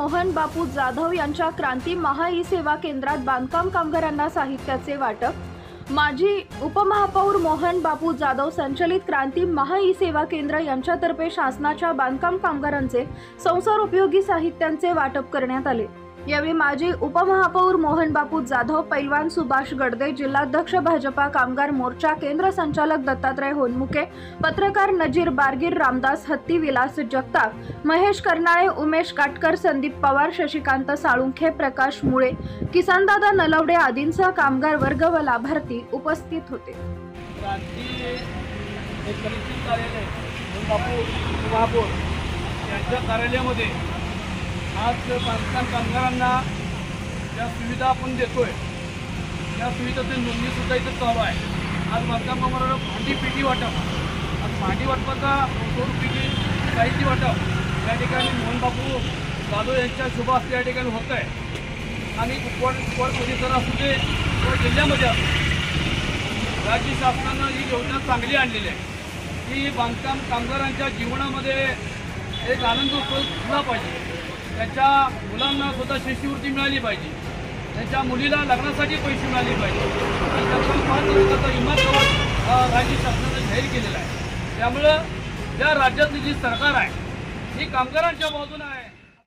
मोहन बापू जाधव यांच्या क्रांती महा ई सेवा केंद्रात बांधकाम कामगारांना साहित्याचे वाटप। माजी उपमहापौर मोहन बापू जाधव संचलित क्रांती महा ई सेवा केंद्र यांच्यातर्फे शासनाच्या बांधकाम कामगारांचे संसार उपयोगी साहित्यांचे वाटप करण्यात आले। यावेळी माजी उपमहापौर मोहन बापू जाधव, पैलवान सुभाष गडदे, जिल्हाध्यक्ष भाजपा कामगार मोर्चा, केंद्र संचालक दत्तात्रय होनमुके, पत्रकार नजीर बारगीर, रामदास हत्ती, विलास जगताप, महेश कर्नाळे, उमेश काटकर, संदीप पवार, शशिकांत साळुंखे, प्रकाश मुळे, किसनदादा नलवडे आदींसह कामगार वर्ग व लाभार्थी उपस्थित होते। कार्यालयामध्ये आज बांधकाम कामगारांना ज्या सुविधा आपण देतोय त्या सुविधेची नोंदणी सुद्धा इथं चालू आहे। आज बांधकाम कामगारांना भांडी पेटी वाटप, आज भांडी वाटपाचा 200 रुपयाची साहित्य वाटप या ठिकाणी मोहन बापू जाधव यांच्या शुभ हस्ते या ठिकाणी होत आहे। आणि कुपवाड परिसर असू दे किंवा जिल्ह्यामध्ये असू, राज्य शासनानं ही योजना चांगली आणलेली आहे की बांधकाम कामगारांच्या जीवनामध्ये एक आनंद झाला पाहिजे, त्यांच्या मुलांना सुद्धा शिष्यवृत्ती मिळाली पाहिजे, त्यांच्या मुलीला लग्नासाठी पैसे मिळाले पाहिजे आणि त्याचा 5 लाखाचा विमा कवच राज्य शासनाने जाहीर केलेला आहे। त्यामुळं या राज्यातली जी सरकार आहे ही कामगारांच्या बाजूने आहे।